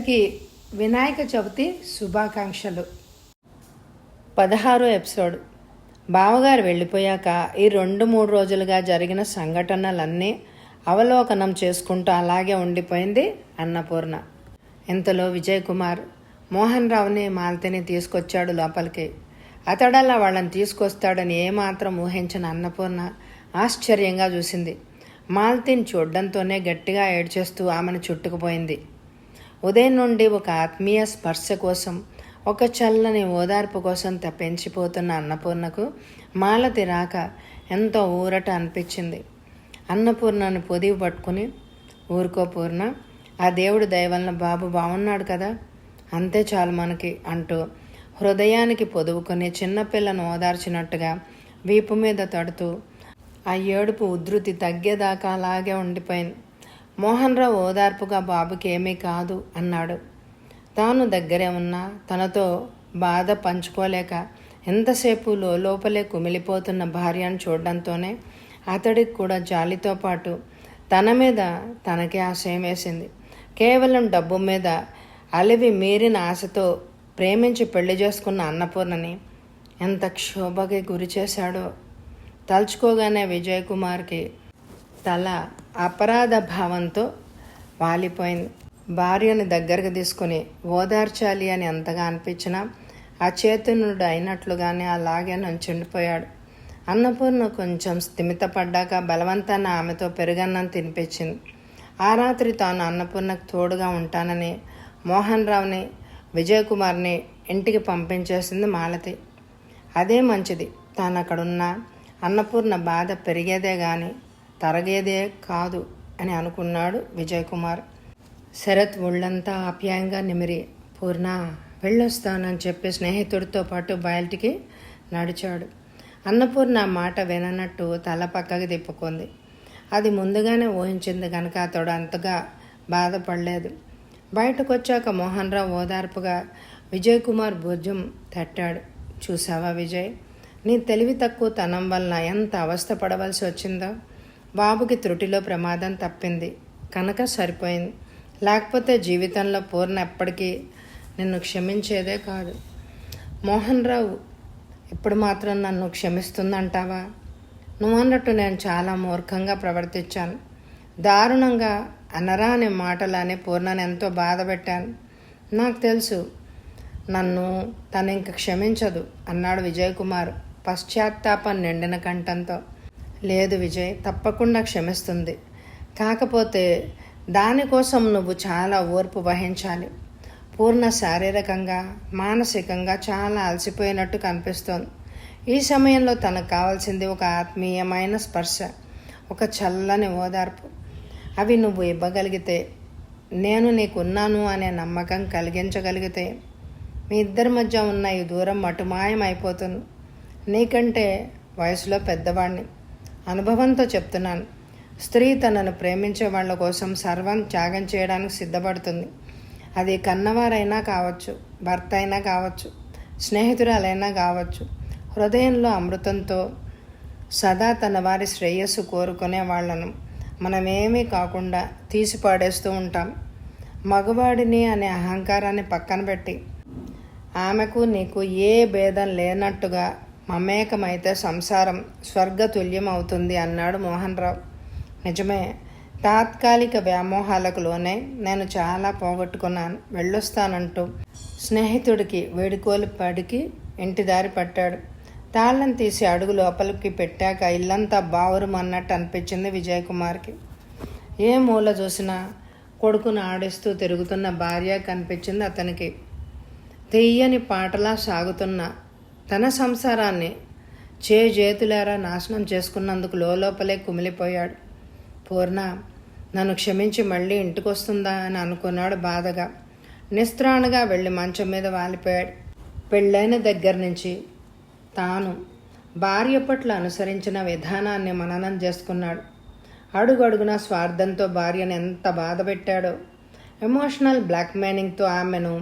అందరికీ వినాయక చవితి శుభాకాంక్షలు. 16వ ఎపిసోడ్. బావగారు వెళ్ళిపోయాక ఈ 2-3 రోజులుగా జరిగిన సంఘటనలన్నీ అవలోకనం చేసుకుంటూ అలాగే ఉండిపోయింది అన్నపూర్ణ. ఇంతలో విజయ్ కుమార్ మోహన్ రావుని మాలతిని తీసుకొచ్చాడు లోపలికి. అతడలా వాళ్ళని తీసుకొస్తాడని ఏమాత్రం ఊహించిన అన్నపూర్ణ ఆశ్చర్యంగా చూసింది. మాలతిని చూడ్డంతోనే గట్టిగా ఏడ్చేస్తూ ఆమెను చుట్టుకుపోయింది. ఉదయం నుండి ఒక ఆత్మీయ స్పర్శ కోసం, ఒక చల్లని ఓదార్పు కోసం తప్పించిపోతున్న అన్నపూర్ణకు మాలతి రాక ఎంతో ఊరట అనిపించింది. అన్నపూర్ణని పొదివి పట్టుకుని, ఊరుకో పూర్ణ, ఆ దేవుడి దయ వలన బాబు బాగున్నాడు కదా, అంతే చాలు మనకి అంటూ హృదయానికి పొదువుకొని చిన్నపిల్లను ఓదార్చినట్టుగా వీపు మీద తడుతూ ఆ ఏడుపు ఉధృతి తగ్గేదాకా అలాగే ఉండిపోయింది. మోహన్ రావు ఓదార్పుగా బాబుకి ఏమీ కాదు అన్నాడు. తాను దగ్గరే ఉన్నా తనతో బాధ పంచుకోలేక ఎంతసేపు లోపలే కుమిలిపోతున్న భార్యను చూడడంతోనే అతడికి కూడా జాలితో పాటు తన మీద తనకే ఆశయం వేసింది. కేవలం డబ్బు మీద అలివి మీరిన ఆశతో ప్రేమించి పెళ్లి చేసుకున్న అన్నపూర్ణని ఎంత క్షోభకి గురి చేశాడో తలుచుకోగానే విజయ్ కుమార్కి తల అపరాధ భావంతో వాలిపోయింది. భార్యని దగ్గరకు తీసుకుని ఓదార్చాలి అని ఎంతగా అనిపించినా అచేతనుడు అయినట్లుగానే అలాగే నుంచుండిపోయాడు. అన్నపూర్ణ కొంచెం స్థిమితపడ్డాక బలవంతాన ఆమెతో పెరుగన్నం తినిపించింది. ఆ రాత్రి తాను అన్నపూర్ణకు తోడుగా ఉంటానని మోహన్ రావుని, విజయ్ కుమార్ని ఇంటికి పంపించేసింది మాలతి. అదే మంచిది. తాను అక్కడున్నా అన్నపూర్ణ బాధ పెరిగేదే కానీ తరగేదే కాదు అని అనుకున్నాడు విజయ్ కుమార్. శరత్ ఒళ్ళంతా ఆప్యాయంగా నిమిరి, పూర్ణ వెళ్ళొస్తానని చెప్పి స్నేహితుడితో పాటు బయటికి నడిచాడు. అన్నపూర్ణ మాట విననట్టు తల పక్కకి తిప్పుకుంది. అది ముందుగానే ఊహించింది కనుక అతడు అంతగా బాధపడలేదు. బయటకు వచ్చాక మోహన్ రావు ఓదార్పుగా విజయ్ కుమార్ భుజం తట్టాడు. చూసావా విజయ్, నీ తెలివి తక్కువ తనం వలన ఎంత అవస్థ పడవలసి వచ్చిందో. బాబుకి త్రుటిలో ప్రమాదం తప్పింది కనుక సరిపోయింది. లేకపోతే జీవితంలో పూర్ణ ఎప్పటికీ నిన్ను క్షమించేదే కాదు. మోహన్ రావు ఇప్పుడు మాత్రం నన్ను క్షమిస్తుందంటావా? నువ్వు అన్నట్టు నేను చాలా మూర్ఖంగా ప్రవర్తించాను. దారుణంగా అనరాని మాటలని పూర్ణని ఎంతో బాధ పెట్టాను. నాకు తెలుసు నన్ను తను ఇంక క్షమించదు అన్నాడు విజయ్ కుమార్ పశ్చాత్తాపం నిండిన కంఠంతో. లేదు విజయ్, తప్పకుండా క్షమిస్తుంది. కాకపోతే దానికోసం నువ్వు చాలా ఓర్పు వహించాలి. పూర్ణ శారీరకంగా, మానసికంగా చాలా అలసిపోయినట్టు కనిపిస్తోంది. ఈ సమయంలో తనకు కావాల్సింది ఒక ఆత్మీయమైన స్పర్శ, ఒక చల్లని ఓదార్పు. అవి నువ్వు ఇవ్వగలిగితే, నేను నీకున్నాను అనే నమ్మకం కలిగించగలిగితే మీ ఇద్దరి మధ్య ఉన్న ఈ దూరం మటుమాయం అయిపోతుంది. నీకంటే వయసులో పెద్దవాడిని, అనుభవంతో చెప్తున్నాను. స్త్రీ తనను ప్రేమించే వాళ్ళ కోసం సర్వం త్యాగం చేయడానికి సిద్ధపడుతుంది. అది కన్నవారైనా కావచ్చు, భర్త అయినా కావచ్చు, స్నేహితురాలైనా కావచ్చు. హృదయంలో అమృతంతో సదా తన వారి శ్రేయస్సు కోరుకునే వాళ్లను మనమేమీ కాకుండా తీసి పాడేస్తూ ఉంటాం. మగవాడిని అనే అహంకారాన్ని పక్కన పెట్టి ఆమెకు నీకు ఏ భేదం లేనట్టుగా మమేకమైతే సంసారం స్వర్గతుల్యం అవుతుంది అన్నాడు మోహన్ రావు. నిజమే, తాత్కాలిక వ్యామోహాలకు లోనే నేను చాలా పోగొట్టుకున్నాను, వెళ్ళొస్తానంటూ స్నేహితుడికి వేడుకోలు పడికి ఇంటి దారి పట్టాడు. తాళం తీసి అడుగు లోపలికి పెట్టాక ఇల్లంతా బావురుమన్నట్టు అనిపించింది విజయ్ కుమార్కి. ఏ మూల చూసినా కొడుకును ఆడిస్తూ తిరుగుతున్న భార్య కనిపించింది అతనికి. తెయ్యని పాటలా సాగుతున్న తన సంసారాన్ని చేతులారా నాశనం చేసుకున్నందుకు లోపలే కుమిలిపోయాడు. పూర్ణ నన్ను క్షమించి మళ్ళీ ఇంటికి వస్తుందా అని అనుకున్నాడు బాధగా. నిస్త్రాణగా వెళ్ళి మంచం మీద వాలిపోయాడు. పెళ్ళైన దగ్గర నుంచి తాను భార్య పట్ల అనుసరించిన విధానాన్ని మననం చేసుకున్నాడు. అడుగడుగున స్వార్థంతో భార్యను ఎంత బాధ పెట్టాడో. ఎమోషనల్ బ్లాక్మెయిలింగ్తో ఆమెను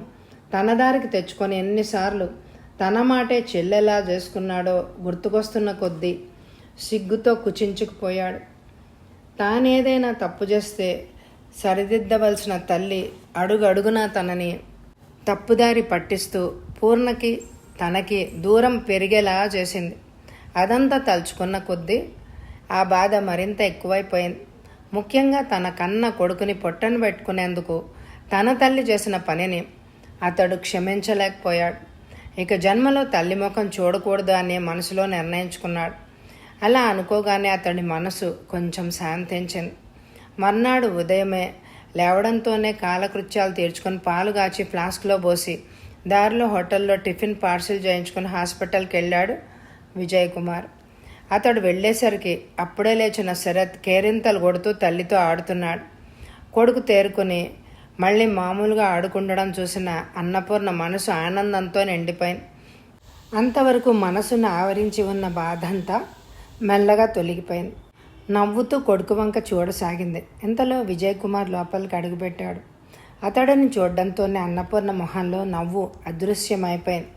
తన దారికి తెచ్చుకొని ఎన్నిసార్లు తన మాటే చెల్లెలా చేసుకున్నాడో గుర్తుకొస్తున్న కొద్దీ సిగ్గుతో కుచించుకుపోయాడు. తానేదైనా తప్పు చేస్తే సరిదిద్దవలసిన తల్లి అడుగడుగునా తనని తప్పుదారి పట్టిస్తూ పూర్ణకి తనకి దూరం పెరిగేలా చేసింది. అదంతా తలుచుకున్న కొద్దీ ఆ బాధ మరింత ఎక్కువైపోయింది. ముఖ్యంగా తన కన్న కొడుకుని పొట్టను పెట్టుకునేందుకు తన తల్లి చేసిన పనిని అతడు క్షమించలేకపోయాడు. ఇక జన్మలో తల్లి ముఖం చూడకూడదు అనే మనసులో నిర్ణయించుకున్నాడు. అలా అనుకోగానే అతడి మనసు కొంచెం శాంతించింది. మర్నాడు ఉదయమే లేవడంతోనే కాలకృత్యాలు తీర్చుకొని పాలు కాచి ఫ్లాస్క్లో పోసి దారిలో హోటల్లో టిఫిన్ పార్సిల్ చేయించుకుని హాస్పిటల్కి వెళ్ళాడు విజయ్ కుమార్. అతడు వెళ్ళేసరికి అప్పుడే లేచిన శరత్ కేరింతలు కొడుతూ తల్లితో ఆడుతున్నాడు. కొడుకు తేరుకుని మళ్ళీ మామూలుగా ఆడుకుండడం చూసిన అన్నపూర్ణ మనసు ఆనందంతో నిండిపోయింది. అంతవరకు మనసును ఆవరించి ఉన్న బాధంతా మెల్లగా తొలగిపోయింది. నవ్వుతూ కొడుకు వంక చూడసాగింది. ఇంతలో విజయ్ కుమార్ లోపలికి అడుగుపెట్టాడు. అతడిని చూడడంతోనే అన్నపూర్ణ మొహంలో నవ్వు అదృశ్యమైపోయింది.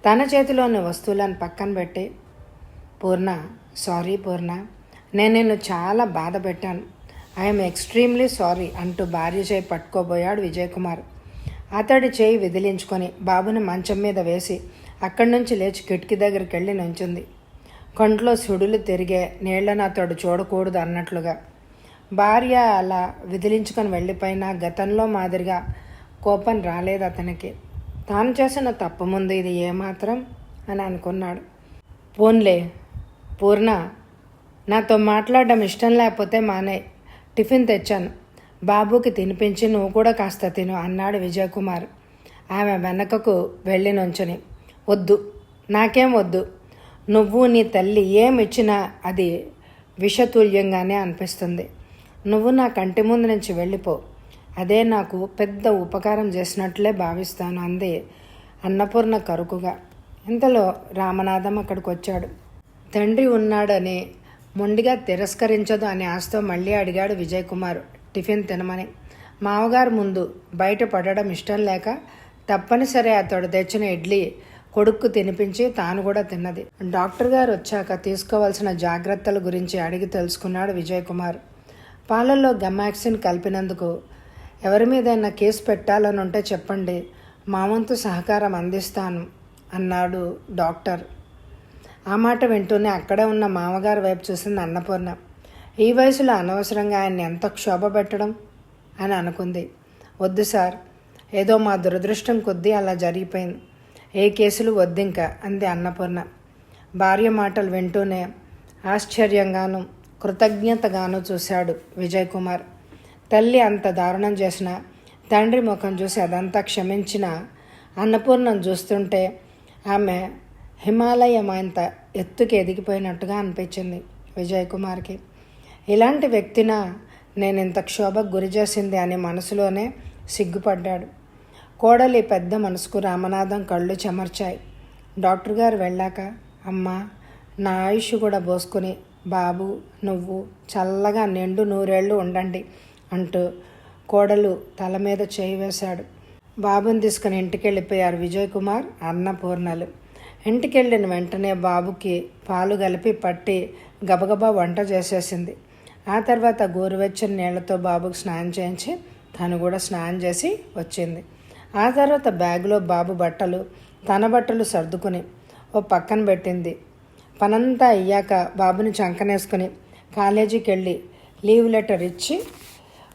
తన చేతిలోని వస్తువులను పక్కన పెట్టి, పూర్ణ, సారీ పూర్ణ, నేను నిన్ను చాలా బాధ పెట్టాను. ఐఎమ్ ఎక్స్ట్రీమ్లీ సారీ అంటూ భార్య చేయి పట్టుకోబోయాడు విజయ్ కుమార్. అతడి చేయి విదిలించుకొని బాబుని మంచం మీద వేసి అక్కడి నుంచి లేచి కిటికీ దగ్గరికి వెళ్ళి నుంచుంది. కంట్లో సుడులు తిరిగే నీళ్లను అతడు చూడకూడదు అన్నట్లుగా. భార్య అలా విదిలించుకొని వెళ్ళిపోయినా గతంలో మాదిరిగా కోపం రాలేదు అతనికి. తాను చేసిన తప్పు ముందు ఇది ఏమాత్రం అని అనుకున్నాడు. పోన్లే పూర్ణ, నాతో మాట్లాడడం ఇష్టం లేకపోతే మానే, టిఫిన్ తెచ్చాను, బాబుకి తినిపించి నువ్వు కూడా కాస్త తిను అన్నాడు విజయ్ కుమార్ ఆమె వెనకకు వెళ్ళి నుంచుని. వద్దు, నాకేం వద్దు, నువ్వు నీ తల్లి ఏమిచ్చినా అది విషతుల్యంగానే అనిపిస్తుంది. నువ్వు నా కంటి ముందు నుంచి వెళ్ళిపో, అదే నాకు పెద్ద ఉపకారం చేసినట్లే భావిస్తాను అంది అన్నపూర్ణ కరుకుగా. ఇంతలో రామనాథం అక్కడికి వచ్చాడు. తండ్రి ఉన్నాడని మొండిగా తిరస్కరించదు అనే ఆశతో మళ్ళీ అడిగాడు విజయ్ కుమార్ టిఫిన్ తినమని. మామగారు ముందు బయట పడడం ఇష్టం లేక తప్పనిసరి అతడు తెచ్చిన ఇడ్లీ కొడుక్కు తినిపించి తాను కూడా తిన్నది. డాక్టర్ గారు వచ్చాక తీసుకోవాల్సిన జాగ్రత్తల గురించి అడిగి తెలుసుకున్నాడు విజయ్ కుమార్. పాలల్లో గమాక్సిన్ కలిపినందుకు ఎవరి మీదైనా కేసు పెట్టాలని ఉంటే చెప్పండి, మా వంతు సహకారం అందిస్తాను అన్నాడు డాక్టర్. ఆ మాట వింటూనే అక్కడే ఉన్న మామగారి వైపు చూసింది అన్నపూర్ణ. ఈ వయసులో అనవసరంగా ఆయన్ని ఎంత క్షోభ పెట్టడం అని అనుకుంది. వద్దు సార్, ఏదో మా దురదృష్టం కొద్దీ అలా జరిగిపోయింది, ఏ కేసులు వద్దింకా అంది అన్నపూర్ణ. భార్య మాటలు వింటూనే ఆశ్చర్యంగాను కృతజ్ఞతగాను చూశాడు విజయ్ కుమార్. తల్లి అంత దారుణం చేసిన తండ్రి ముఖం చూసి అదంతా క్షమించిన అన్నపూర్ణను చూస్తుంటే ఆమె హిమాలయమంత ఎత్తుకి ఎదిగిపోయినట్టుగా అనిపించింది విజయ్ కుమార్కి. ఇలాంటి వ్యక్తిన నేను ఇంత క్షోభకు గురి చేసింది అని మనసులోనే సిగ్గుపడ్డాడు. కోడలి పెద్ద మనసుకు రామనాథం కళ్ళు చెమర్చాయి. డాక్టర్ గారు వెళ్ళాక, అమ్మా, నా ఆయుష్ కూడా పోసుకుని బాబు నువ్వు చల్లగా నిండు 100 ఏళ్ళు ఉండండి అంటూ కోడలు తల మీద చేయి వేశాడు. బాబుని తీసుకుని ఇంటికి వెళ్ళిపోయారు విజయ్ కుమార్, అన్నపూర్ణలు. ఇంటికెళ్ళిన వెంటనే బాబుకి పాలు కలిపి పట్టి గబగబా వంట చేసేసింది. ఆ తర్వాత గోరువెచ్చని నీళ్లతో బాబుకి స్నానం చేయించి తను కూడా స్నానం చేసి వచ్చింది. ఆ తర్వాత బ్యాగులో బాబు బట్టలు, తన బట్టలు సర్దుకుని ఓ పక్కన పెట్టింది. పనంతా అయ్యాక బాబుని చంకనేసుకుని కాలేజీకి వెళ్ళి లీవ్ లెటర్ ఇచ్చి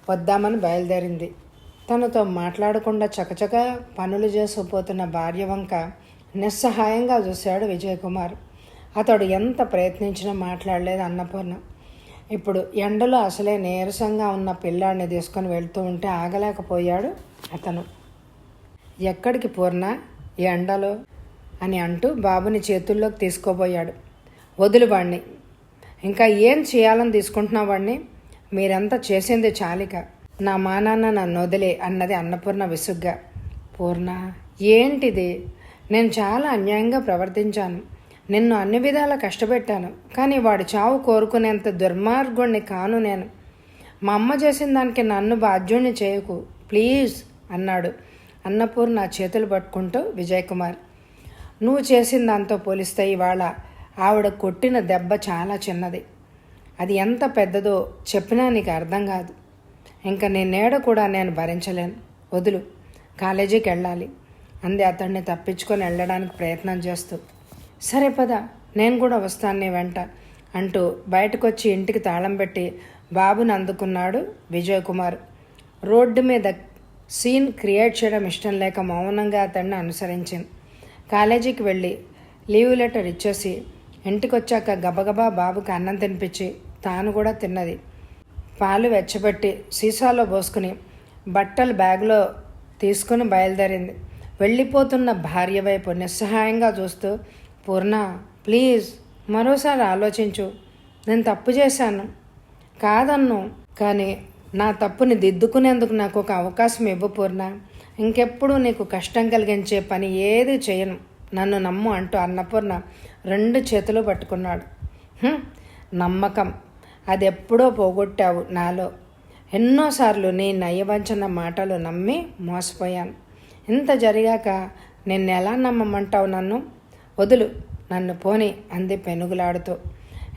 వద్దామని బయలుదేరింది. తనతో మాట్లాడకుండా చకచక పనులు చేసుకుపోతున్న భార్య వంక నిస్సహాయంగా చూశాడు విజయ్ కుమార్. అతడు ఎంత ప్రయత్నించినా మాట్లాడలేదు అన్నపూర్ణ. ఇప్పుడు ఎండలో అసలే నీరసంగా ఉన్న పిల్లాడిని తీసుకొని వెళ్తూ ఉంటే ఆగలేకపోయాడు అతను. ఎక్కడికి పూర్ణ ఈ ఎండలో అని అంటూ బాబుని చేతుల్లోకి తీసుకోబోయాడు. వదులు వాణ్ణి, ఇంకా ఏం చేయాలని తీసుకుంటున్నా వాడిని, మీరంతా చేసింది చాలిక, నా మానాన్న నన్ను వదిలే అన్నది అన్నపూర్ణ విసుగ్గా. పూర్ణ, ఏంటిది, నేను చాలా అన్యాయంగా ప్రవర్తించాను, నిన్ను అన్ని విధాలా కష్టపెట్టాను, కానీ వాడి చావు కోరుకునేంత దుర్మార్గుణ్ణి కాను నేను. మా అమ్మ చేసిన దానికి నన్ను బాధ్యుణ్ణి చేయకు ప్లీజ్ అన్నాడు అన్నపూర్ణ చేతులు పట్టుకుంటూ విజయ్ కుమార్. నువ్వు చేసిన దాంతో పోలిస్తే ఇవాళ ఆవిడ కొట్టిన దెబ్బ చాలా చిన్నది, అది ఎంత పెద్దదో చెప్పినా నీకు అర్థం కాదు. ఇంకా నీ నీడ కూడా నేను భరించలేను, వదులు, కాలేజీకి వెళ్ళాలి అంది అతడిని తప్పించుకొని వెళ్ళడానికి ప్రయత్నం చేస్తూ. సరే పద, నేను కూడా వస్తాను నీ వెంట అంటూ బయటకొచ్చి ఇంటికి తాళం పెట్టి బాబుని అందుకున్నాడు విజయ్ కుమార్. రోడ్డు మీద సీన్ క్రియేట్ చేయడం ఇష్టం లేక మౌనంగా అతడిని అనుసరించింది. కాలేజీకి వెళ్ళి లీవ్ లెటర్ ఇచ్చేసి ఇంటికి వచ్చాక గబగబా బాబుకి అన్నం తినిపించి తాను కూడా తిన్నది. పాలు వెచ్చబెట్టి సీసాలో పోసుకుని బట్టలు బ్యాగ్లో తీసుకుని బయలుదేరింది. వెళ్ళిపోతున్న భార్య వైపు నిస్సహాయంగా చూస్తూ, పూర్ణ ప్లీజ్ మరోసారి ఆలోచించు, నేను తప్పు చేశాను కాదన్ను, కానీ నా తప్పుని దిద్దుకునేందుకు నాకు ఒక అవకాశం ఇవ్వు పూర్ణ. ఇంకెప్పుడు నీకు కష్టం కలిగించే పని ఏది చేయను, నన్ను నమ్ము అంటూ అన్నపూర్ణ 2 చేతులు పట్టుకున్నాడు. నమ్మకం అది ఎప్పుడో పోగొట్టావు నాలో. ఎన్నోసార్లు నీ నయవంచన మాటలు నమ్మి మోసపోయాను. ఇంత జరిగాక నిన్నెలా నమ్మమంటావు నన్ను? వదులు, నన్ను పోని అంది పెనుగులాడుతూ.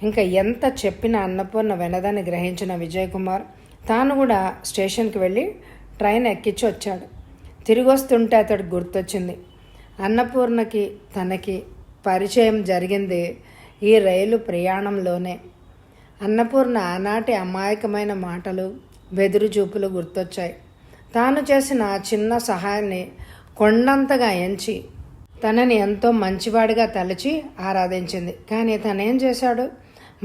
ఇంకా ఎంత చెప్పినా అన్నపూర్ణ వినదని గ్రహించిన విజయ్ కుమార్ తాను కూడా స్టేషన్కి వెళ్ళి ట్రైన్ ఎక్కించి వచ్చాడు. తిరిగి వస్తుంటే అతడికి గుర్తొచ్చింది, అన్నపూర్ణకి తనకి పరిచయం జరిగింది ఈ రైలు ప్రయాణంలోనే. అన్నపూర్ణ ఆనాటి అమాయకమైన మాటలు, బెదురు చూపులు గుర్తొచ్చాయి. తాను చేసిన ఆ చిన్న సహాయాన్ని కొండంతగా ఎంచి తనని ఎంతో మంచివాడిగా తలచి ఆరాధించింది. కానీ తనేం చేశాడు?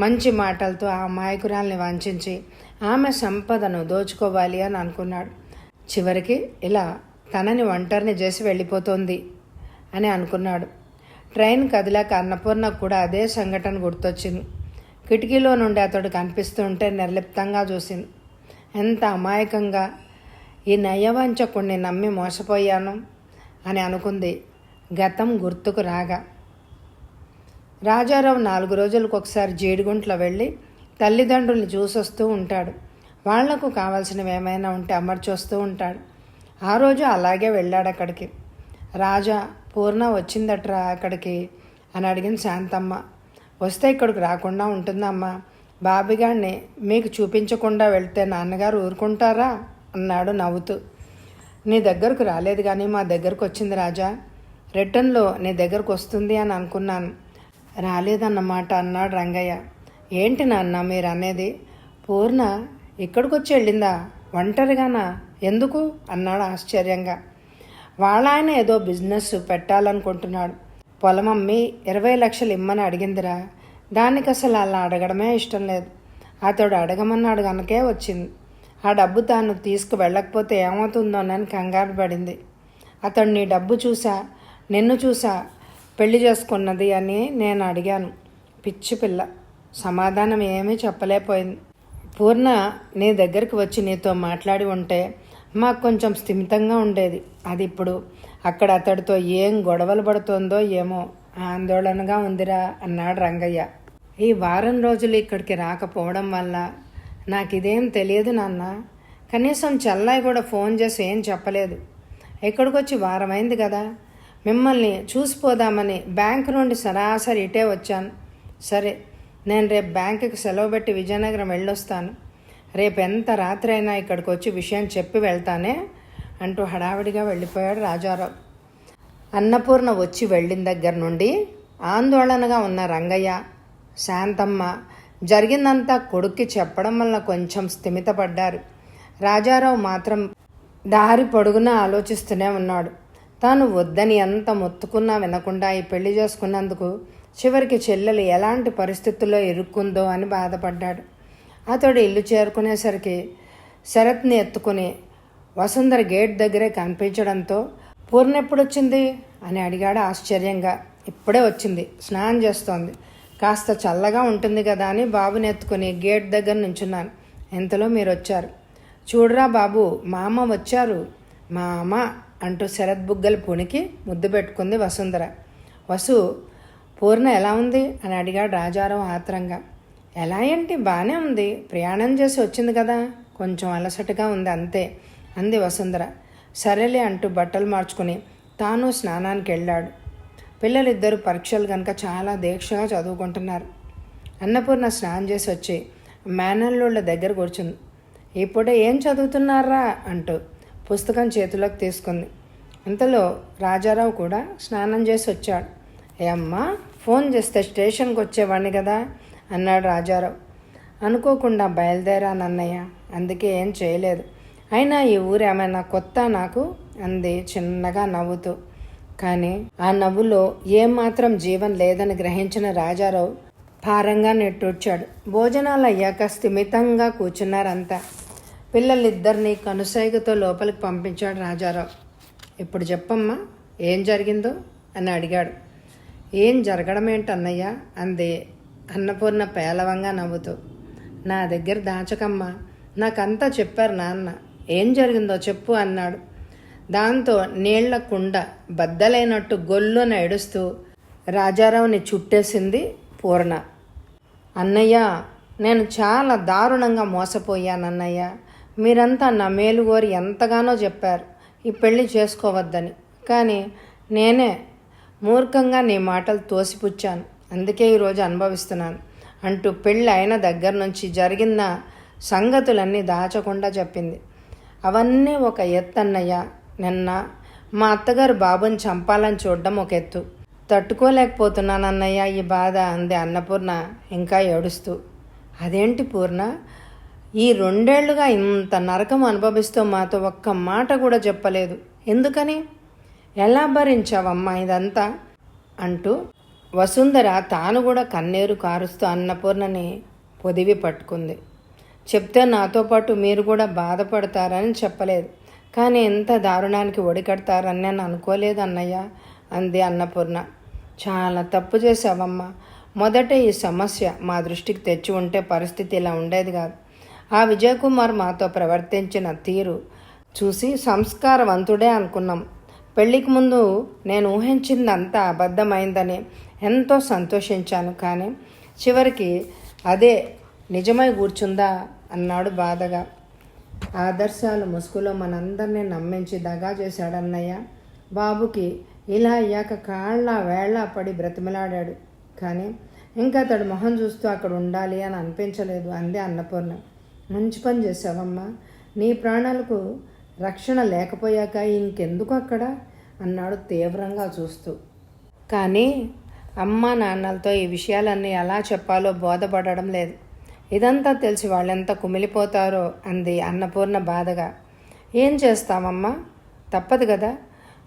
మంచి మాటలతో ఆ అమాయకురాల్ని వంచించి ఆమె సంపదను దోచుకోవాలి అని అనుకున్నాడు. చివరికి ఇలా తనని ఒంటరిని చేసి వెళ్ళిపోతుంది అని అనుకున్నాడు. ట్రైన్ కదిలాక అన్నపూర్ణకు కూడా అదే సంఘటన గుర్తొచ్చింది. కిటికీలో నుండి అతడు కనిపిస్తుంటే నిర్లిప్తంగా చూసింది. ఎంత అమాయకంగా ఈ నయవంచకుణ్ణి నమ్మి మోసపోయాను అని అనుకుంది. గతం గుర్తుకు రాగా రాజారావు 4 రోజులకు ఒకసారి జీడిగుంట్లో వెళ్ళి తల్లిదండ్రుల్ని చూసొస్తూ ఉంటాడు. వాళ్లకు కావాల్సినవి ఏమైనా ఉంటే అమర్చొస్తూ ఉంటాడు. ఆ రోజు అలాగే వెళ్ళాడు అక్కడికి. రాజా, పూర్ణ వచ్చిందట్రా అక్కడికి అని అడిగింది శాంతమ్మ. వస్తే ఇక్కడికి రాకుండా ఉంటుందమ్మా, బాబిగాడిని మీకు చూపించకుండా వెళ్తే నాన్నగారు ఊరుకుంటారా అన్నాడు నవ్వుతూ. నీ దగ్గరకు రాలేదు కానీ మా దగ్గరకు వచ్చింది రాజా. రిటర్న్లో నీ దగ్గరకు వస్తుంది అని అనుకున్నాను, రాలేదన్నమాట అన్నాడు రంగయ్య. ఏంటి నాన్న మీరు అనేది? పూర్ణ ఇక్కడికి వచ్చి వెళ్ళిందా ఒంటరిగానా? ఎందుకు అన్నాడు ఆశ్చర్యంగా. వాళ్ళ ఆయన ఏదో బిజినెస్ పెట్టాలనుకుంటున్నాడు. పొలం అమ్మి 20 లక్షలు ఇమ్మని అడిగిందిరా. దానికి అసలు అలా అడగడమే ఇష్టం లేదు. అతడు అడగమన్నాడు కనుకే వచ్చింది. ఆ డబ్బు తాను తీసుకు వెళ్ళకపోతే ఏమవుతుందోనని కంగారు పడింది. అతడు నీ డబ్బు చూసా, నిన్ను చూసా పెళ్లి చేసుకున్నది అని నేను అడిగాను. పిచ్చి పిల్ల సమాధానం ఏమీ చెప్పలేకపోయింది. పూర్ణ నీ దగ్గరికి వచ్చి నీతో మాట్లాడి ఉంటే మాకు కొంచెం స్థిమితంగా ఉండేది. అది ఇప్పుడు అక్కడ అతడితో ఏం గొడవలు పడుతుందో ఏమో ఆందోళనగా ఉందిరా అన్నాడు రంగయ్య. ఈ వారం రోజులు ఇక్కడికి రాకపోవడం వల్ల నాకు ఇదేం తెలియదు నాన్న. కనీసం చెల్లాయి కూడా ఫోన్ చేసి ఏం చెప్పలేదు. ఎక్కడికొచ్చి వారమైంది కదా, మిమ్మల్ని చూసిపోదామని బ్యాంకు నుండి సరాసరి ఇటే వచ్చాను. సరే, నేను రేపు బ్యాంకుకి సెలవు పెట్టి విజయనగరం వెళ్ళొస్తాను. రేపు ఎంత రాత్రి అయినా ఇక్కడికి వచ్చి విషయం చెప్పి వెళ్తానే అంటూ హడావిడిగా వెళ్ళిపోయాడు రాజారావు. అన్నపూర్ణ వచ్చి వెళ్ళిన దగ్గర నుండి ఆందోళనగా ఉన్న రంగయ్య, శాంతమ్మ జరిగిందంతా కొడుక్కి చెప్పడం వల్ల కొంచెం స్థిమితపడ్డారు. రాజారావు మాత్రం దారి పొడుగునా ఆలోచిస్తూనే ఉన్నాడు. తాను వద్దని ఎంత మొత్తుకున్నా వినకుండా ఈ పెళ్లి చేసుకున్నందుకు చివరికి చెల్లెలు ఎలాంటి పరిస్థితుల్లో ఇరుక్కుందో అని బాధపడ్డాడు. అతడు ఇల్లు చేరుకునేసరికి శరత్ని ఎత్తుకుని వసుంధర గేట్ దగ్గరే కనిపించడంతో పూర్ణ ఎప్పుడొచ్చింది అని అడిగాడు ఆశ్చర్యంగా. ఇప్పుడే వచ్చింది, స్నానం చేస్తోంది, కాస్త చల్లగా ఉంటుంది కదా అని బాబుని ఎత్తుకుని గేట్ దగ్గర నుంచున్నాను. ఇంతలో మీరు వచ్చారు. చూడరా బాబు, మా అమ్మ వచ్చారు. మా అమ్మ అంటూ శరత్ బుగ్గలు పుణికి ముద్దు పెట్టుకుంది వసుంధర. వసు, పూర్ణ ఎలా ఉంది అని అడిగాడు రాజారావు ఆత్రంగా. ఎలా ఏంటి, బాగానే ఉంది, ప్రయాణం చేసి వచ్చింది కదా, కొంచెం అలసటగా ఉంది అంతే అంది వసుంధర. సరేలే అంటూ బట్టలు మార్చుకుని తాను స్నానానికి వెళ్ళాడు. పిల్లలిద్దరూ పరీక్షలు కనుక చాలా దీక్షగా చదువుకుంటున్నారు. అన్నపూర్ణ స్నానం చేసి వచ్చి మేనల్లుళ్ళ దగ్గర కూర్చుంది. ఇప్పుడే ఏం చదువుతున్నారా అంటూ పుస్తకం చేతిలోకి తీసుకుంది. ఇంతలో రాజారావు కూడా స్నానం చేసి వచ్చాడు. ఏ అమ్మా, ఫోన్ చేస్తే స్టేషన్కి వచ్చేవాడిని కదా అన్నాడు రాజారావు. అనుకోకుండా బయలుదేరానన్నయ్య, అందుకే ఏం చేయలేదు. అయినా ఈ ఊరు ఏమైనా కొత్త నాకు అంది చిన్నగా నవ్వుతూ. కానీ ఆ నవ్వులో ఏమాత్రం జీవం లేదని గ్రహించిన రాజారావు భారంగా నెట్టూడ్చాడు. భోజనాలు అయ్యాక స్థిమితంగా కూర్చున్నారంతా. పిల్లలిద్దరినీ కనుసైగతో లోపలికి పంపించాడు రాజారావు. ఇప్పుడు చెప్పమ్మా, ఏం జరిగిందో అని అడిగాడు. ఏం జరగడం ఏంటన్నయ్య అంది అన్నపూర్ణ పేలవంగా నవ్వుతూ. నా దగ్గర దాచకమ్మా, నాకంతా చెప్పారు నాన్న. ఏం జరిగిందో చెప్పు అన్నాడు. దాంతో నీళ్ల కుండ బద్దలైనట్టు గొల్లున ఏడుస్తూ రాజారావుని చుట్టేసింది పూర్ణ. అన్నయ్య, నేను చాలా దారుణంగా మోసపోయానన్నయ్య. మీరంతా నా మేలుగోరి ఎంతగానో చెప్పారు ఈ పెళ్లి చేసుకోవద్దని. కానీ నేనే మూర్ఖంగా నీ మాటలు తోసిపుచ్చాను. అందుకే ఈరోజు అనుభవిస్తున్నాను అంటూ పెళ్ళి అయిన దగ్గర నుంచి జరిగిన సంగతులన్నీ దాచకుండా చెప్పింది. అవన్నీ ఒక ఎత్తు అన్నయ్య. నిన్న మా అత్తగారు బాబుని చంపాలని చూడడం ఒక ఎత్తు. తట్టుకోలేకపోతున్నానన్నయ్య ఈ బాధ అంది అన్నపూర్ణ ఇంకా ఏడుస్తూ. అదేంటి పూర్ణ, ఈ 2 ఏళ్లుగా ఇంత నరకం అనుభవిస్తూ మాతో ఒక్క మాట కూడా చెప్పలేదు. ఎందుకని? ఎలా భరించావమ్మా ఇదంతా అంటూ వసుంధర తాను కూడా కన్నీరు కారుస్తూ అన్నపూర్ణని పొదివి పట్టుకుంది. చెప్తే నాతో పాటు మీరు కూడా బాధపడతారని చెప్పలేదు, కానీ ఎంత దారుణానికి ఒడికడతారని నేను అనుకోలేదు అన్నయ్య అంది అన్నపూర్ణ. చాలా తప్పు చేశావమ్మా. మొదట ఈ సమస్య మా దృష్టికి తెచ్చి ఉంటే పరిస్థితి ఇలా ఉండేది కాదు. ఆ విజయకుమార్ మాతో ప్రవర్తించిన తీరు చూసి సంస్కారవంతుడే అనుకున్నాం. పెళ్లికి ముందు నేను ఊహించిందంతా అబద్ధమైందని ఎంతో సంతోషించాను. కానీ చివరికి అదే నిజమై కూర్చుందా అన్నాడు బాధగా. ఆదర్శాలు ముసుగులో మనందరినీ నమ్మించి దగా చేశాడన్నయ్య. బాబుకి ఇలా అయ్యాక కాళ్ళ వేళ్ళ పడి బ్రతిమలాడాడు. కానీ ఇంకా అతడు మొహం చూస్తూ అక్కడ ఉండాలి అని అనిపించలేదు అంది అన్నపూర్ణ. మంచి పని చేసావమ్మా. నీ ప్రాణాలకు రక్షణ లేకపోయాక ఇంకెందుకు అక్కడ అన్నాడు తీవ్రంగా చూస్తూ. కానీ అమ్మా నాన్నలతో ఈ విషయాలన్నీ ఎలా చెప్పాలో బోధపడడం లేదు. ఇదంతా తెలిసి వాళ్ళెంత కుమిలిపోతారో అంది అన్నపూర్ణ బాధగా. ఏం చేస్తామమ్మా, తప్పదు కదా.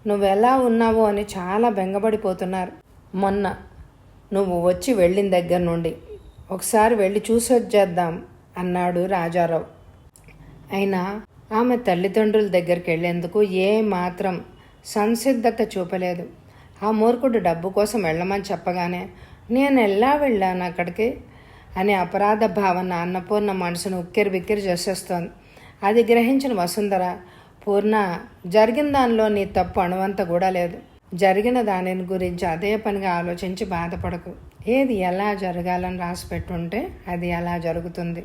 నువ్వెలా ఉన్నావో అని చాలా బెంగపడిపోతున్నారు. మొన్న నువ్వు వచ్చి వెళ్ళిన దగ్గర నుండి ఒకసారి వెళ్ళి చూసి వచ్చేద్దాం అన్నాడు రాజారావు. అయినా ఆమె తల్లిదండ్రుల దగ్గరికి వెళ్ళేందుకు ఏ మాత్రం సంసిద్ధత చూపలేదు. ఆ మూర్ఖుడు డబ్బు కోసం వెళ్ళమని చెప్పగానే నేను ఎలా వెళ్ళాను అక్కడికి అనే అపరాధ భావన అన్నపూర్ణ మనసును ఉక్కిరి బిక్కిరి చేసేస్తోంది. అది గ్రహించిన వసుంధర, పూర్ణ, జరిగిన దానిలో నీ తప్పు అణువంత కూడా లేదు. జరిగిన దానిని గురించి అదే పనిగా ఆలోచించి బాధపడకు. ఏది ఎలా జరగాలని రాసి పెట్టుంటే అది అలా జరుగుతుంది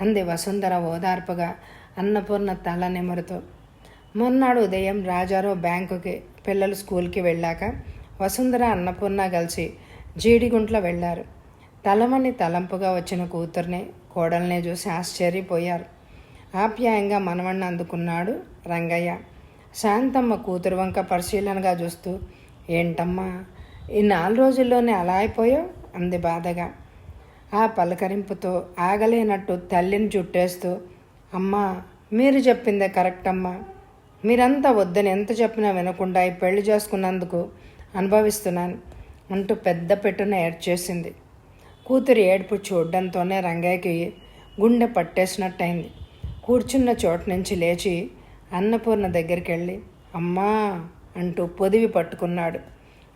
అంది వసుంధర ఓదార్పుగా అన్నపూర్ణ తల నిమురుతూ. మొన్నాడు ఉదయం రాజారావు బ్యాంకుకి, పిల్లలు స్కూల్కి వెళ్ళాక వసుంధర అన్నపూర్ణ కలిసి జీడిగుంట్లో వెళ్ళారు. తలమని తలంపుగా వచ్చిన కూతుర్ని, కోడల్ని చూసి ఆశ్చర్యపోయారు. ఆప్యాయంగా మనవణ్ణి అందుకున్నాడు రంగయ్య. శాంతమ్మ కూతురు వంక పరిశీలనగా చూస్తూ, ఏంటమ్మా ఈ 4 రోజుల్లోనే అలా అయిపోయావు అంది బాధగా. ఆ పలకరింపుతో ఆగలేనట్టు తల్లిని చుట్టేస్తూ, అమ్మా మీరు చెప్పిందే కరెక్ట్ అమ్మా. మీరంతా వద్దని ఎంత చెప్పినా వినకుండా ఈ పెళ్లి చేసుకున్నందుకు అనుభవిస్తున్నాను అంటూ పెద్ద పెట్టున ఏడ్చేసింది. కూతురి ఏడుపు చూడడంతోనే రంగయ్యకి గుండె పట్టేసినట్టయింది. కూర్చున్న చోటు నుంచి లేచి అన్నపూర్ణ దగ్గరికి వెళ్ళి అమ్మా అంటూ పొదివి పట్టుకున్నాడు.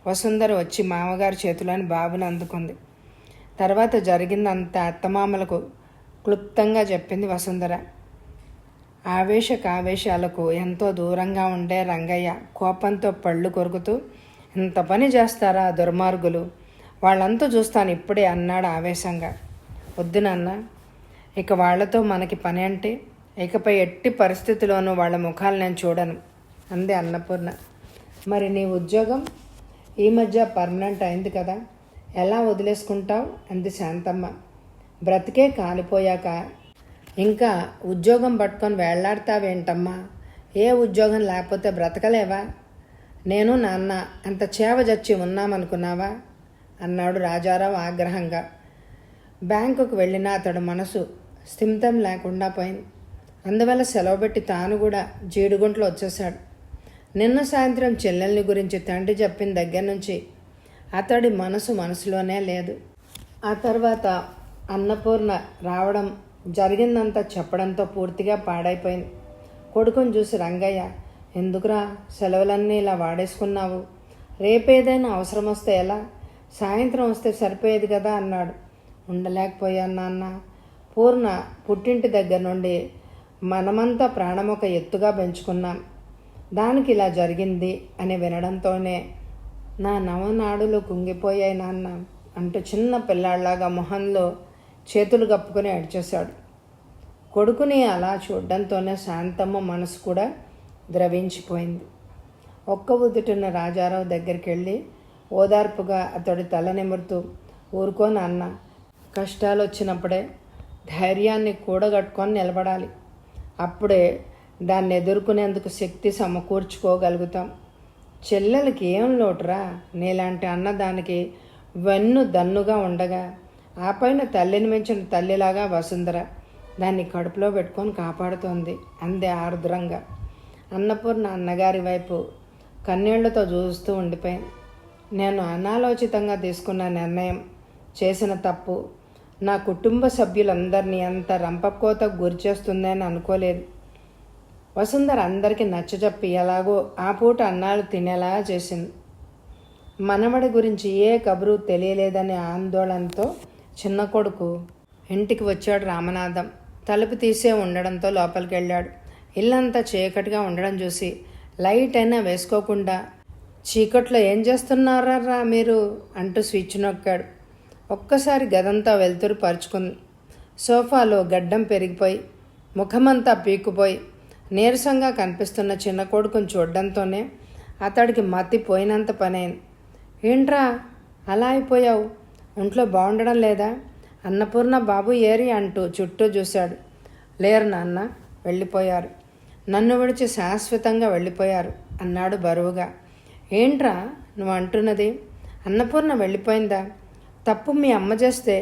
వసుంధర వచ్చి మామగారి చేతిలోని బాబుని అందుకుంది. తర్వాత జరిగిందంతా అత్తమామలకు క్లుప్తంగా చెప్పింది వసుంధర. ఆవేశాలకు ఎంతో దూరంగా ఉండే రంగయ్య కోపంతో పళ్ళు కొరుకుతూ, ఇంత పని చేస్తారా దుర్మార్గులు, వాళ్ళంతా చూస్తాను ఇప్పుడే అన్నాడు ఆవేశంగా. వద్దు నాన్న, ఇక వాళ్లతో మనకి పని అంటే, ఇకపై ఎట్టి పరిస్థితిలోనూ వాళ్ళ ముఖాలు నేను చూడను అంది అన్నపూర్ణ. మరి నీ ఉద్యోగం ఈ మధ్య పర్మనెంట్ అయింది కదా, ఎలా వదిలేసుకుంటావు అంది శాంతమ్మ. బ్రతికే కాలిపోయాక ఇంకా ఉద్యోగం పట్టుకొని వేళ్లాడతావేంటమ్మా? ఏ ఉద్యోగం లేకపోతే బ్రతకలేవా? నేను నాన్న అంత చేవ చచ్చి ఉన్నామనుకున్నావా అన్నాడు రాజారావు ఆగ్రహంగా. బ్యాంకుకు వెళ్ళిన అతడు మనసు స్థిమితం లేకుండా పోయింది. అందువల్ల సెలవు పెట్టి తాను కూడా జీడిగుంట్లో వచ్చేశాడు. నిన్న సాయంత్రం చెల్లెల్ని గురించి తండ్రి చెప్పిన దగ్గర నుంచి అతడి మనసులోనే లేదు. ఆ తర్వాత అన్నపూర్ణ రావడం, జరిగిందంతా చెప్పడంతో పూర్తిగా పాడైపోయింది. కొడుకుని చూసి, రంగయ్య, ఎందుకురా సెలవులన్నీ ఇలా వాడేసుకున్నావు? రేపేదైనా అవసరం వస్తే ఎలా? సాయంత్రం వస్తే సరిపోయేది కదా అన్నాడు. ఉండలేకపోయాను నాన్న. పూర్ణ పుట్టింటి దగ్గర నుండి మనమంతా ప్రాణమొక ఎత్తుగా పెంచుకున్నాం. దానికి ఇలా జరిగింది అని వినడంతోనే నా నవనాడులు కుంగిపోయాయి నాన్న అంటూ చిన్న పిల్లాళ్లాగా మొహంలో చేతులు కప్పుకొని ఏడ్చేశాడు. కొడుకుని అలా చూడడంతోనే శాంతమ్మ మనసు కూడా ద్రవించిపోయింది. ఒక్క ఉదుటిన రాజారావు దగ్గరికి వెళ్ళి ఓదార్పుగా అతడి తల నిమురుతూ, ఊరుకో నాన్న, కష్టాలు వచ్చినప్పుడే ధైర్యాన్ని కూడగట్టుకొని నిలబడాలి. అప్పుడే దాన్ని ఎదుర్కొనేందుకు శక్తి సమకూర్చుకోగలుగుతాం. చెల్లెలకి ఏం లోటురా? నీలాంటి అన్నదానికి వెన్ను దన్నుగా ఉండగా ఆ పైన తల్లిని మించిన తల్లిలాగా వసుంధర దాన్ని కడుపులో పెట్టుకొని కాపాడుతోంది అంది ఆర్ద్రంగా. అన్నపూర్ణ అన్నగారి వైపు కన్నీళ్లతో చూస్తూ ఉండిపోయింది. నేను అనాలోచితంగా తీసుకున్న నిర్ణయం, చేసిన తప్పు నా కుటుంబ సభ్యులందరినీ అంత రంపకోతకు గురిచేస్తుందని అనుకోలేదు. వసుంధర అందరికీ నచ్చజెప్పి ఎలాగో ఆ పూట అన్నాలు తినేలా చేసింది. మనవడి గురించి ఏ కబురు తెలియలేదనే ఆందోళనతో చిన్న కొడుకు ఇంటికి వచ్చాడు. రామనాథం తలుపు తీసే ఉండడంతో లోపలికి వెళ్ళాడు. ఇల్లంతా చీకటిగా ఉండడం చూసి లైట్ అయినా వేసుకోకుండా, చీకట్లో ఏం చేస్తున్నారా మీరు అంటూ స్విచ్ నొక్కాడు. ఒక్కసారి గదంతా వెలుతురు పరుచుకుంది. సోఫాలో గడ్డం పెరిగిపోయి ముఖమంతా పీక్కుపోయి నీరసంగా కనిపిస్తున్న చిన్న కొడుకుని చూడడంతోనే అతడికి మతి పోయినంత పనైంది. ఏంట్రా అలా అయిపోయావు? ఒంట్లో బాగుండడం లేదా? అన్నపూర్ణ, బాబు ఏరి అంటూ చుట్టూ చూశాడు. లేరు నాన్న, వెళ్ళిపోయారు. నన్ను విడిచి శాశ్వతంగా వెళ్ళిపోయారు అన్నాడు బరువుగా. ఏంట్రా నువ్వు అంటున్నది? అన్నపూర్ణ వెళ్ళిపోయిందా? తప్పు మీ అమ్మ చేస్తే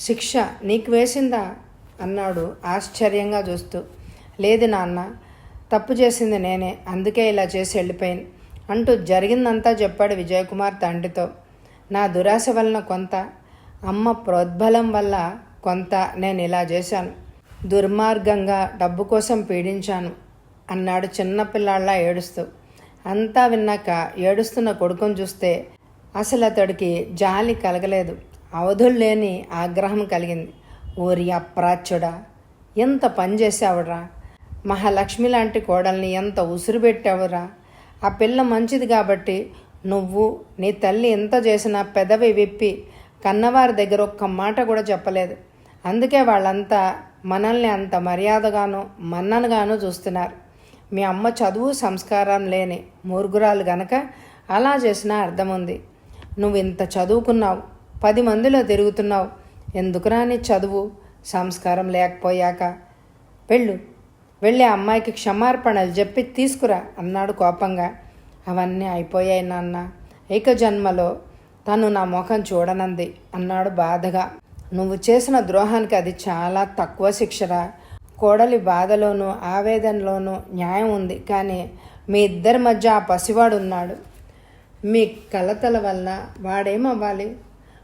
శిక్ష నీకు వేసిందా అన్నాడు ఆశ్చర్యంగా చూస్తూ. లేదు నాన్న, తప్పు చేసింది నేనే, అందుకే ఇలా చేసి వెళ్ళిపోయింది అంటూ జరిగిందంతా చెప్పాడు విజయకుమార్ తండ్రితో. నా దురాశ వలన కొంత, అమ్మ ప్రోద్బలం వల్ల కొంత నేను ఇలా చేశాను. దుర్మార్గంగా డబ్బు కోసం పీడించాను అన్నాడు చిన్నపిల్లాళ్ళ ఏడుస్తూ. అంతా విన్నాక ఏడుస్తున్న కొడుకుని చూస్తే అసలు అతడికి జాలి కలగలేదు, అవధులు లేని ఆగ్రహం కలిగింది. ఓరి అప్రాచ్యుడా, ఎంత పని చేసావురా! మహాలక్ష్మి లాంటి కోడల్ని ఎంత ఉసురు పెట్టావురా! ఆ పిల్ల మంచిది కాబట్టి నువ్వు నీ తల్లి ఎంత చేసినా పెదవి విప్పి కన్నవారి దగ్గర ఒక్క మాట కూడా చెప్పలేదు. అందుకే వాళ్ళంతా మనల్ని అంత మర్యాదగాను మన్ననగాను చూస్తున్నారు. మీ అమ్మ చదువు సంస్కారం లేని మూర్ఖురాలు గనక అలా చేసినా అర్థం ఉంది. నువ్వు ఇంత చదువుకున్నావు, 10 మందిలో తిరుగుతున్నావు, ఎందుకురా నీ చదువు సంస్కారం లేకపోయాక? వెళ్ళి ఆ అమ్మాయికి క్షమార్పణలు చెప్పి తీసుకురా అన్నాడు కోపంగా. అవన్నీ అయిపోయాయి నాన్న, ఏక జన్మలో తను నా ముఖం చూడనంది అన్నాడు బాధగా. నువ్వు చేసిన ద్రోహానికి అది చాలా తక్కువ శిక్షరా. కోడలి బాధలోనూ ఆవేదనలోనూ న్యాయం ఉంది, కానీ మీ ఇద్దరి మధ్య ఆ పసివాడు ఉన్నాడు. మీ కలతల వల్ల వాడేమవ్వాలి?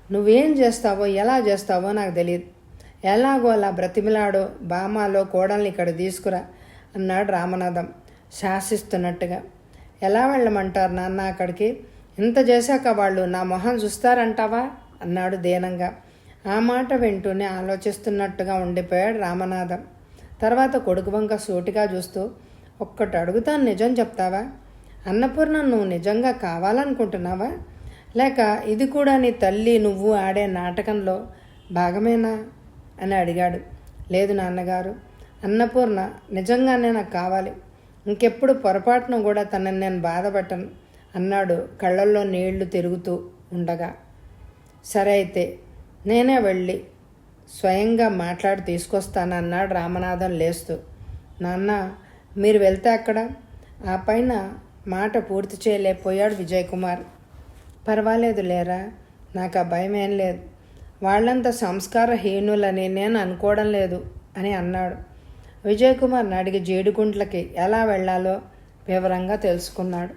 నువ్వేం చేస్తావో ఎలా చేస్తావో నాకు తెలియదు. ఎలాగో అలా బ్రతిమిలాడో బామాలో కోడల్ని ఇక్కడ తీసుకురా అన్నాడు రామనాథం శాసిస్తున్నట్టుగా. ఎలా వెళ్ళమంటారు నాన్న అక్కడికి? ఇంత చేశాక వాళ్ళు నా మొహం చూస్తారంటావా అన్నాడు దీనంగా. ఆ మాట వింటూనే ఆలోచిస్తున్నట్టుగా ఉండిపోయాడు రామనాథం. తర్వాత కొడుకు వంక సూటిగా చూస్తూ, ఒక్కటి అడుగుతాను, నిజం చెప్తావా? అన్నపూర్ణ నువ్వు నిజంగా కావాలనుకుంటున్నావా, లేక ఇది కూడా నీ తల్లి నువ్వు ఆడే నాటకంలో భాగమేనా అని అడిగాడు. లేదు నాన్నగారు, అన్నపూర్ణ నిజంగానే నాకు కావాలి. ఇంకెప్పుడు పొరపాటును కూడా తనని నేను బాధపట్టను అన్నాడు కళ్ళల్లో నీళ్లు తిరుగుతూ ఉండగా. సరే అయితే నేనే వెళ్ళి స్వయంగా మాట్లాడి తీసుకొస్తానన్నాడు రామనాథం లేస్తూ. నాన్న, మీరు వెళ్తే అక్కడ ఆ పైన మాట పూర్తి చేయలేకపోయాడు విజయ్ కుమార్. పర్వాలేదు లేరా, నాకు ఆ భయం ఏం లేదు. వాళ్ళంత సంస్కారహీనులని నేను అనుకోవడం లేదు అని అన్నాడు. విజయ్ కుమార్ని అడిగి జేడుగుంట్లకి ఎలా వెళ్ళాలో వివరంగా తెలుసుకున్నాడు.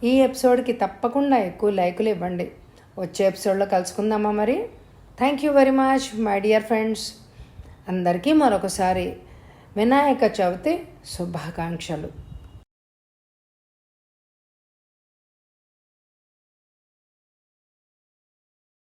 ఈ ఎపిసోడ్కి తప్పకుండా ఎక్కువ లైకులు ఇవ్వండి. వచ్చే ఎపిసోడ్లో కలుసుకుందామా మరి? Thank you very much my dear friends. అందరికీ మరొకసారి వినాయక చవితి శుభాకాంక్షలు.